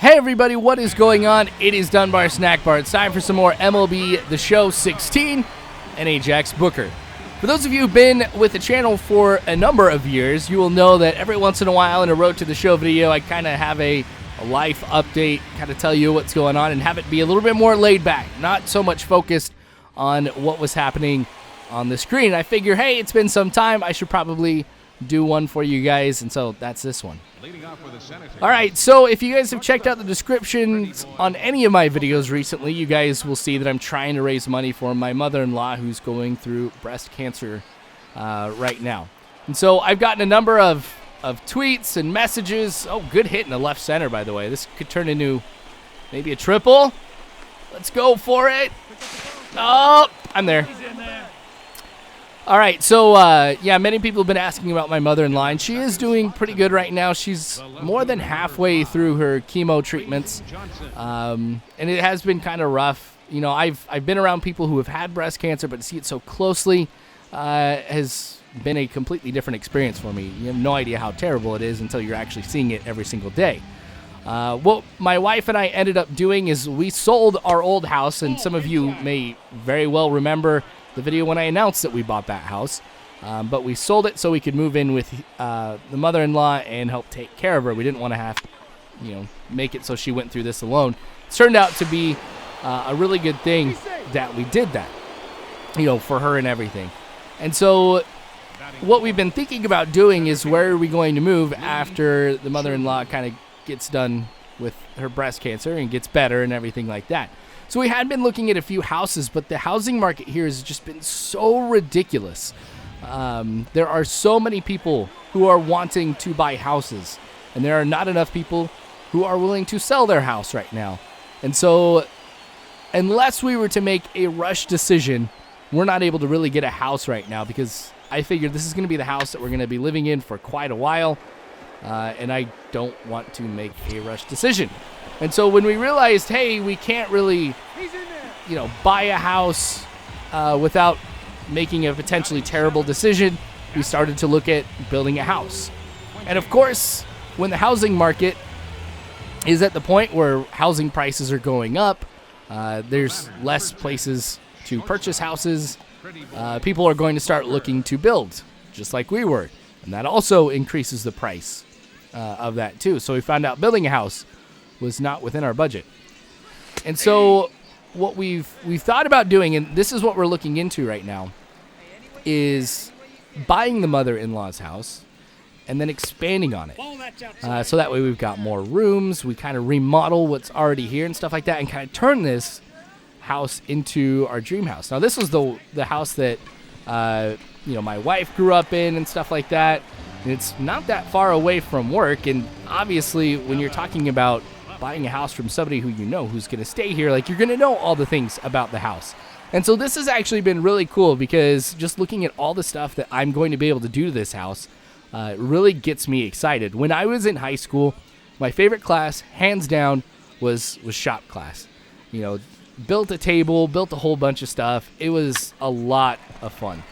Hey everybody, what is going on? It is Dunbar Snackbar. It's time for some more MLB The Show 16 and Ajax Booker. For those of you who've been with the channel for a number of years, you will know that every once in a while in a Road to the Show video, I kind of have a life update, kind of tell you what's going on and have it be a little bit more laid back, not so much focused on what was happening on the screen. I figure, hey, it's been some time, I should probably do one for you guys, and so that's this one. Alright, so if you guys have checked out the descriptions on any of my videos recently, you guys will see that I'm trying to raise money for my mother-in-law who's going through breast cancer right now. And so I've gotten a number of tweets and messages. Oh, good hit in the left center, by the way. This could turn into maybe a triple. Let's go for it. Oh, I'm there. All right, so, yeah, many people have been asking about my mother-in-law, and she is doing pretty good right now. She's more than halfway through her chemo treatments, and it has been kind of rough. You know, I've been around people who have had breast cancer, but to see it so closely has been a completely different experience for me. You have no idea how terrible it is until you're actually seeing it every single day. What my wife and I ended up doing is we sold our old house, and some of you may very well remember the video when I announced that we bought that house, but we sold it so we could move in with the mother-in-law and help take care of her. We didn't want to have, make it so she went through this alone. It turned out to be a really good thing that we did that, for her and everything. And so what we've been thinking about doing is where are we going to move after the mother-in-law kind of gets done with her breast cancer and gets better and everything like that. So we had been looking at a few houses, but the housing market here has just been so ridiculous. There are so many people who are wanting to buy houses, and there are not enough people who are willing to sell their house right now. And so unless we were to make a rush decision, we're not able to really get a house right now, because I figured this is going to be the house that we're going to be living in for quite a while, and I don't want to make a rush decision. And so when we realized, hey, we can't really, buy a house without making a potentially terrible decision, we started to look at building a house. And of course, when the housing market is at the point where housing prices are going up, there's less places to purchase houses. People are going to start looking to build, just like we were. And that also increases the price of that too. So we found out building a house was not within our budget. And so what we've thought about doing, and this is what we're looking into right now, is buying the mother-in-law's house and then expanding on it. So that way we've got more rooms, we kind of remodel what's already here and stuff like that, and kind of turn this house into our dream house. Now this was the house that my wife grew up in and stuff like that. And it's not that far away from work, and obviously when you're talking about buying a house from somebody who who's going to stay here, like, you're going to know all the things about the house. And so this has actually been really cool, because just looking at all the stuff that I'm going to be able to do to this house really gets me excited. When I was in high school, my favorite class, hands down, was shop class. Built a table, built a whole bunch of stuff. It was a lot of fun.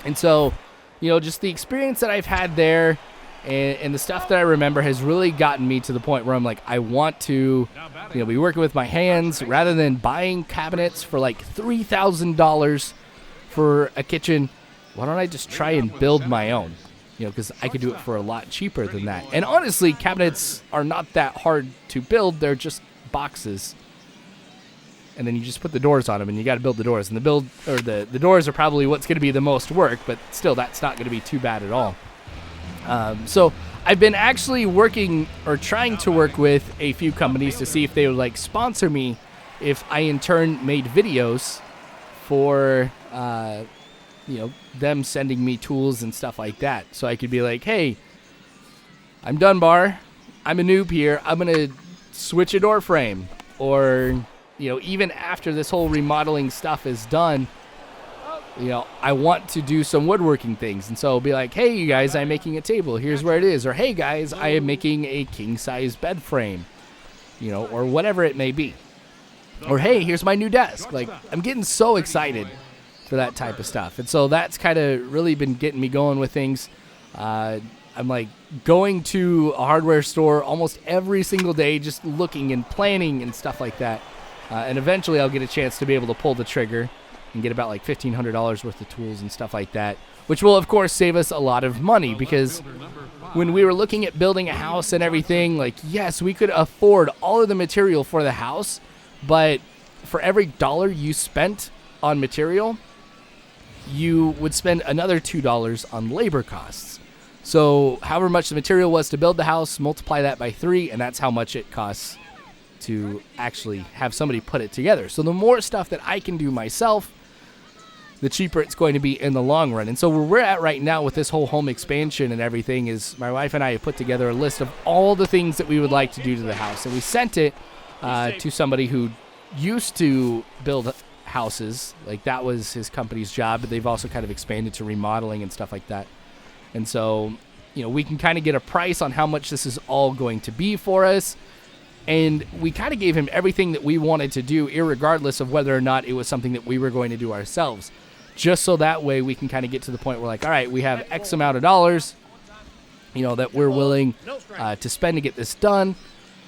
And so, just the experience that I've had there and the stuff that I remember has really gotten me to the point where I'm like, I want to, be working with my hands rather than buying cabinets for like $3,000 for a kitchen. Why don't I just try and build my own? Because I could do it for a lot cheaper than that. And honestly, cabinets are not that hard to build. They're just boxes. And then you just put the doors on them, and you got to build the doors. And the doors are probably what's going to be the most work, but still, that's not going to be too bad at all. So I've been actually working or trying to work with a few companies to see if they would sponsor me if I in turn made videos for, them sending me tools and stuff like that. So I could be like, hey, I'm Dunbar. I'm a noob here. I'm going to switch a door frame. Or, even after this whole remodeling stuff is done, I want to do some woodworking things. And so I'll be like, hey, you guys, I'm making a table. Here's where it is. Or, hey, guys, I am making a king-size bed frame, or whatever it may be. Or, hey, here's my new desk. Like, I'm getting so excited for that type of stuff. And so that's kind of really been getting me going with things. I'm like going to a hardware store almost every single day, just looking and planning and stuff like that. And eventually I'll get a chance to be able to pull the trigger and get about like $1,500 worth of tools and stuff like that, which will of course save us a lot of money, because when we were looking at building a house and everything, like, yes, we could afford all of the material for the house, but for every dollar you spent on material, you would spend another $2 on labor costs. So however much the material was to build the house, multiply that by 3, and that's how much it costs to actually have somebody put it together. So the more stuff that I can do myself, the cheaper it's going to be in the long run. And so where we're at right now with this whole home expansion and everything is my wife and I have put together a list of all the things that we would like to do to the house. And we sent it to somebody who used to build houses. Like, that was his company's job, but they've also kind of expanded to remodeling and stuff like that. And so, you know, we can kind of get a price on how much this is all going to be for us. And we kind of gave him everything that we wanted to do, irregardless of whether or not it was something that we were going to do ourselves. Just so that way we can kind of get to the point where, like, all right, we have X amount of dollars, you know, that we're willing to spend to get this done.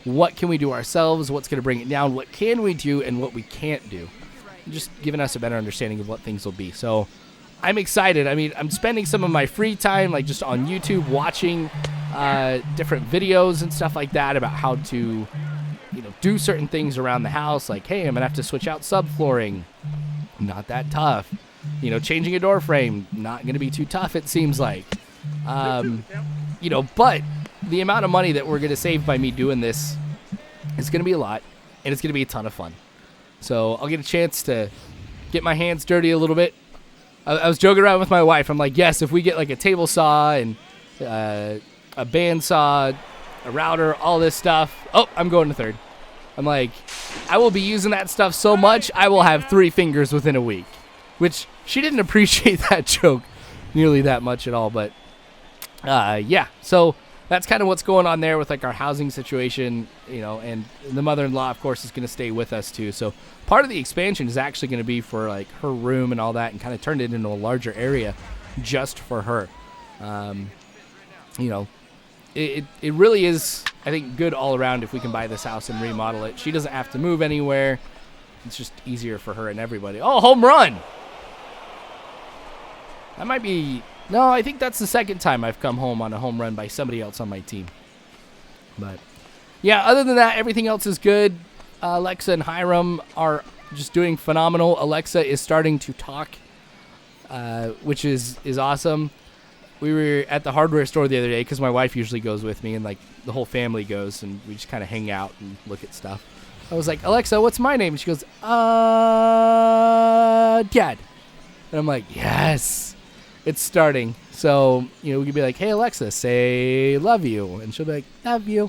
What can we do ourselves? What's going to bring it down? What can we do and what we can't do? Just giving us a better understanding of what things will be. So I'm excited. I mean, I'm spending some of my free time, like, just on YouTube watching different videos and stuff like that about how to, you know, do certain things around the house. Like, hey, I'm going to have to switch out subflooring. Not that tough. You know, changing a door frame, not going to be too tough, it seems like. You know, but the amount of money that we're going to save by me doing this is going to be a lot, and it's going to be a ton of fun. So I'll get a chance to get my hands dirty a little bit. I was joking around with my wife. I'm like, yes, if we get like a table saw and a bandsaw, a router, all this stuff. Oh, I'm going to third. I'm like, I will be using that stuff so much, I will have 3 fingers within a week. Which she didn't appreciate that joke nearly that much at all. But yeah, so that's kind of what's going on there with like our housing situation, you know, and the mother-in-law, of course, is going to stay with us too. So part of the expansion is actually going to be for like her room and all that, and kind of turn it into a larger area just for her. You know, it really is, I think, good all around if we can buy this house and remodel it. She doesn't have to move anywhere. It's just easier for her and everybody. Oh, home run! That might be... No, I think that's the second time I've come home on a home run by somebody else on my team. But, yeah, other than that, everything else is good. Alexa and Hiram are just doing phenomenal. Alexa is starting to talk, which is awesome. We were at the hardware store the other day because my wife usually goes with me, and, like, the whole family goes, and we just kind of hang out and look at stuff. I was like, Alexa, what's my name? And she goes, Dad. And I'm like, yes. It's starting. So, you know, we could be like, hey, Alexa, say love you. And she'll be like, love you.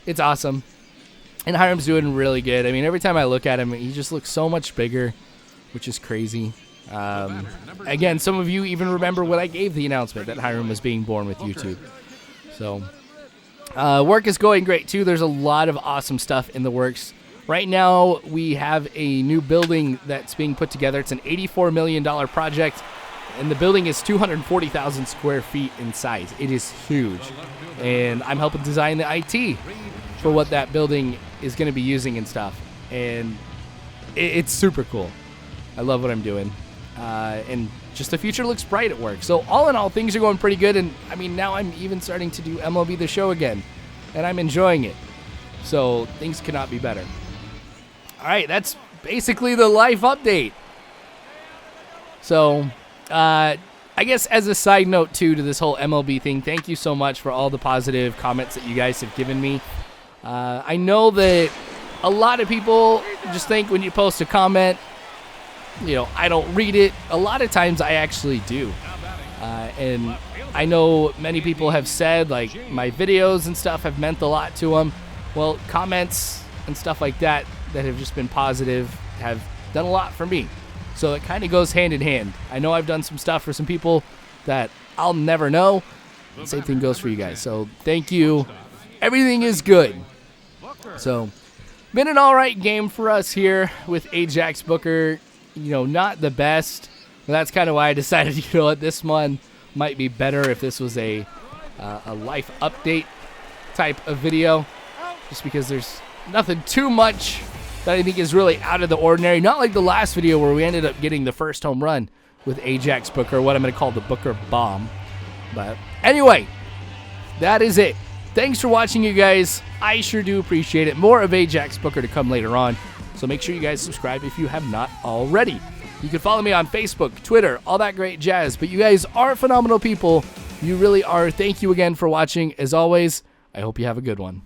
It's awesome. And Hiram's doing really good. I mean, every time I look at him, he just looks so much bigger, which is crazy. Again, some of you even remember when I gave the announcement that Hiram was being born with YouTube. So, work is going great, too. There's a lot of awesome stuff in the works. Right now, we have a new building that's being put together. It's an $84 million project. And the building is 240,000 square feet in size. It is huge. And I'm helping design the IT for what that building is going to be using and stuff. And it's super cool. I love what I'm doing. And just the future looks bright at work. So all in all, things are going pretty good. And, I mean, now I'm even starting to do MLB The Show again. And I'm enjoying it. So things cannot be better. All right, that's basically the life update. So... I guess as a side note, too, to this whole MLB thing, thank you so much for all the positive comments that you guys have given me. I know that a lot of people just think when you post a comment, you know, I don't read it. A lot of times I actually do. And I know many people have said, like, my videos and stuff have meant a lot to them. Well, comments and stuff like that have just been positive have done a lot for me. So it kind of goes hand in hand. I know I've done some stuff for some people that I'll never know. The same thing goes for you guys. So thank you. Everything is good. So been an all right game for us here with Ajax Booker. You know, not the best. But that's kind of why I decided, you know what, this one might be better if this was a a life update type of video, just because there's nothing too much that I think is really out of the ordinary. Not like the last video where we ended up getting the first home run with Ajax Booker, what I'm going to call the Booker Bomb. But anyway, that is it. Thanks for watching, you guys. I sure do appreciate it. More of Ajax Booker to come later on, so make sure you guys subscribe if you have not already. You can follow me on Facebook, Twitter, all that great jazz. But you guys are phenomenal people. You really are. Thank you again for watching. As always, I hope you have a good one.